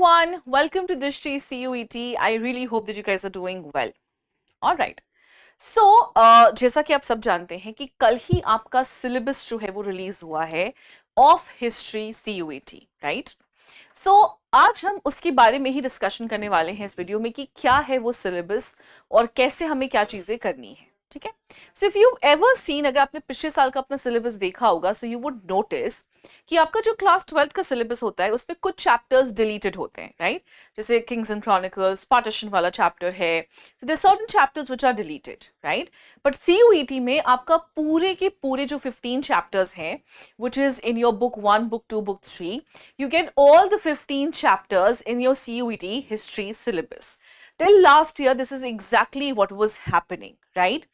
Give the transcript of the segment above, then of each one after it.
everyone, welcome to Drishti CUET. I really hope that you guys are doing well. All right. So, जैसा कि आप सब जानते हैं कि कल ही आपका सिलेबस जो है वो रिलीज हुआ है ऑफ हिस्ट्री CUET, राइट? सो आज हम उसके बारे में ही डिस्कशन करने वाले हैं इस वीडियो में कि क्या है वो सिलेबस और कैसे हमें क्या चीजें करनी है, ठीक है? So if you ever seen, अगर आपने पिछले साल का अपना सिलेबस देखा होगा, सो यू वुड नोटिस कि आपका जो क्लास 12th का सिलेबस होता है उसमें कुछ चैप्टर्स डिलीटेड होते हैं, राइट? जैसे किंग्स एंड क्रॉनिकल्स, पार्टीशन वाला चैप्टर है, so there certain chapters which are deleted, right? But CUET में आपका पूरे के पूरे जो 15 चैप्टर्स हैं, which is in your book 1, book 2, book 3, you get all the 15 chapters in your CUET history syllabus. Till last year, this is exactly what was happening, right?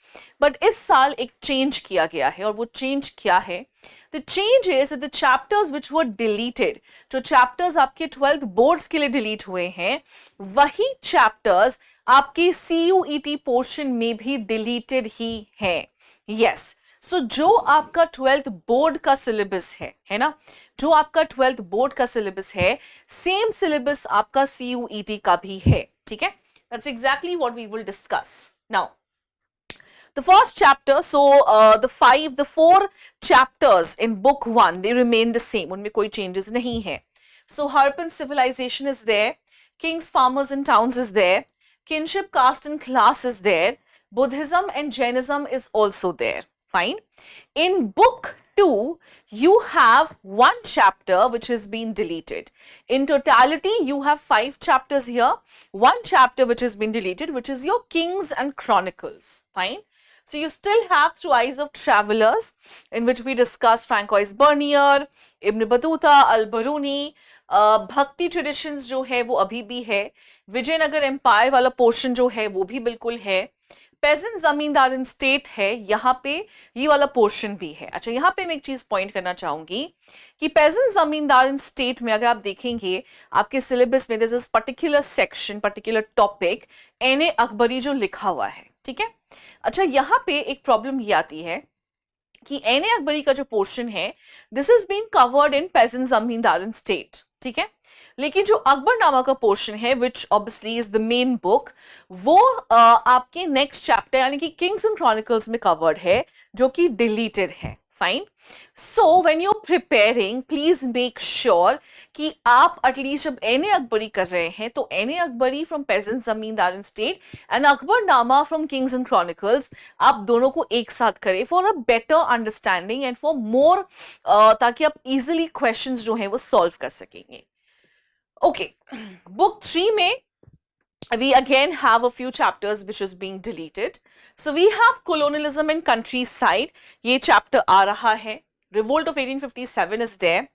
But इस साल एक change किया गया है, और वो change क्या है? The change is that the chapters which were deleted, जो chapters आपके 12th boards के लिए delete हुए हैं, वही chapters आपके CUET portion में भी deleted ही हैं. Yes. सो जो आपका 12th बोर्ड का सिलेबस है ना, जो आपका 12th बोर्ड का सिलेबस है, सेम सिलेबस आपका CUET का भी है, ठीक है? That's exactly what we will discuss now. The first chapter, so the four chapters in book 1, they remain the same. उनमें कोई changes नहीं है. So Harappan civilization is there, kings, farmers and towns is there, kinship, caste and class is there, Buddhism and Jainism is also there. Fine. In book 2, you have one chapter which has been deleted. In totality, you have 5 chapters here. One chapter which has been deleted, which is your Kings and Chronicles. Fine. So you still have Through Eyes of Travelers, in which we discuss Francois Bernier, Ibn Battuta, Al-Biruni. भक्ति traditions जो है वो अभी भी है. Vijayanagar empire वाला portion जो है वो भी बिल्कुल है. पेजेंट जमींदार इन स्टेट है, यहाँ पे ये वाला पोर्शन भी है. अच्छा, यहाँ पे मैं एक चीज पॉइंट करना चाहूंगी कि पेजेंट जमींदार इन स्टेट में अगर आप देखेंगे आपके सिलेबस में this is particular section, particular topic एन ए अकबरी जो लिखा हुआ है, ठीक है? अच्छा, यहाँ पे एक प्रॉब्लम ये आती है कि एन ए अकबरी का जो पोर्शन है, this is been covered in peasant जमींदार इन स्टेट, ठीक है? लेकिन जो अकबरनामा का पोर्शन है, which obviously is the main book, वो आपके नेक्स्ट चैप्टर यानी कि किंग्स एंड क्रॉनिकल्स में कवर्ड है, जो कि डिलीटेड है. Fine. So when you preparing, please make sure कि आप एटलीस्ट जब एन ए अकबरी कर रहे हैं तो एन ए अकबरी फ्रॉम पेजेंट जमींदार in state and Akbarnama from kings and chronicles, आप दोनों को एक साथ करें for a better understanding and for more, ताकि आप इजिली क्वेश्चंस जो है वो सॉल्व कर सकेंगे. Okay, book 3 में we again have a few chapters which is being deleted. So we have colonialism and countryside. ये chapter आ रहा है. Revolt of 1857 is there.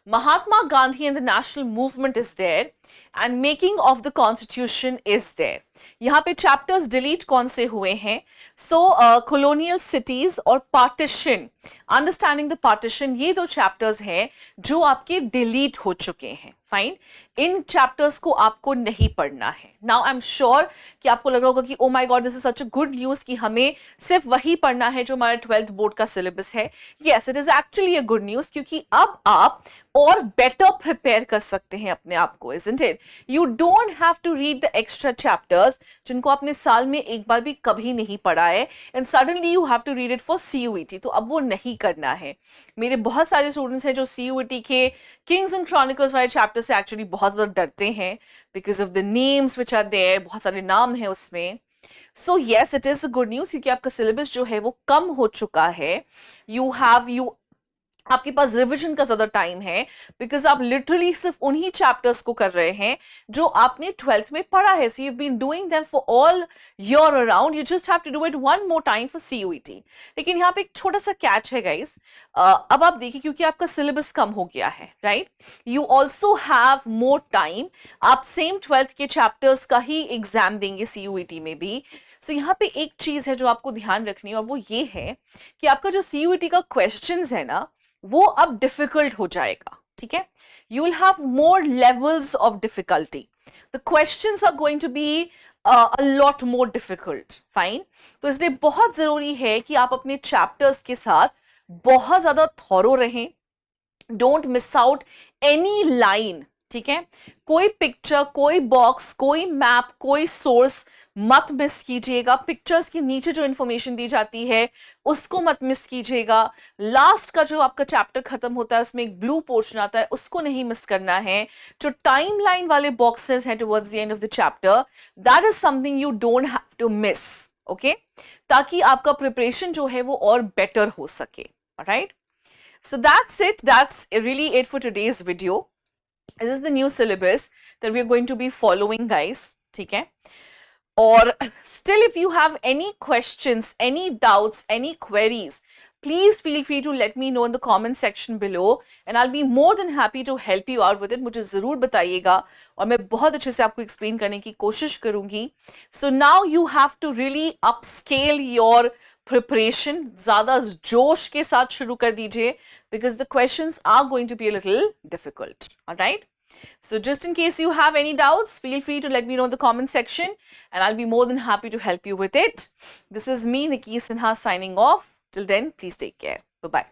Mahatma Gandhi and the national movement is there. And making of the constitution is there. यहाँ पे chapters delete कौन से हुए हैं? So colonial cities और partition, understanding the partition, ये दो chapters हैं जो आपके delete हो चुके हैं. फाइन. इन चैप्टर्स को आपको नहीं पढ़ना है. नाउ आई एम श्योर कि आपको लग रहा होगा कि oh my God, this is such a good news कि हमें सिर्फ वही पढ़ना है जो हमारा 12th बोर्ड का सिलेबस है. Yes, it is actually a good news, क्योंकि अब आप और बेटर प्रिपेयर कर सकते हैं अपने आप को, isn't it? You don't have to read the extra chapters जिनको आपने साल में एक बार भी कभी नहीं पढ़ा है, and suddenly you have to read it for CUET. तो अब वो नहीं करना है. मेरे बहुत सारे स्टूडेंट्स हैं जो CUET के किंग्स एंड क्रॉनिकल्स वाले चैप्टर से एक्चुअली बहुत ज्यादा डरते हैं because of the names which are there. बहुत सारे नाम हैं उसमें. So yes, it is a good news, क्योंकि आपका सिलेबस जो है वो कम हो चुका है. आपके पास रिवीजन का ज्यादा टाइम है, बिकॉज आप लिटरली सिर्फ उन्हीं चैप्टर्स को कर रहे हैं जो आपने 12th में पढ़ा है. So you have been doing them for all year around. You just have to do it one more time for CUET. लेकिन यहाँ पे एक छोटा सा कैच है गाइस. अब आप देखिए, क्योंकि आपका सिलेबस कम हो गया है, right? You also have more time. आप सेम 12th के चैप्टर्स का ही एग्जाम देंगे CUET में भी. सो यहाँ पे एक चीज है जो आपको ध्यान रखनी है, और वो ये है कि आपका जो CUET का क्वेश्चंस है ना, वो अब डिफिकल्ट हो जाएगा, ठीक है? You will have more levels of difficulty. The questions are going to be a lot more difficult. Fine. तो इसलिए बहुत जरूरी है कि आप अपने चैप्टर्स के साथ बहुत ज्यादा थॉरो रहें. Don't miss out any line. ठीक है, कोई पिक्चर, कोई बॉक्स, कोई मैप, कोई सोर्स मत मिस कीजिएगा। पिक्चर्स के नीचे जो इंफॉर्मेशन दी जाती है उसको मत मिस कीजिएगा। लास्ट का जो आपका चैप्टर खत्म होता है उसमें एक ब्लू पोर्शन आता है, उसको नहीं मिस करना है। जो टाइमलाइन वाले बॉक्सेस हैं towards the end of the chapter, that is something you don't have to miss, okay, ताकि आपका प्रिपरेशन जो है वो और बेटर हो सके। Alright, so that's it, that's really it for today's video. This is the new syllabus that we are going to be following, guys. ठीक है, और still if you have any questions, any doubts, any queries, please feel free to let me know in the comment section below and I'll be more than happy to help you out with it. मुझे ज़रूर बताइएगा और मैं बहुत अच्छे से आपको explain करने की कोशिश करूँगी. So now you have to really upscale your preparation. ज़्यादा जोश के साथ शुरू कर दीजिए because the questions are going to be a little difficult. All right? So just in case you have any doubts, feel free to let me know in the comment section and I'll be more than happy to help you with it. This is me, Nikki Sinha, signing off. Till then, please take care. Bye-bye.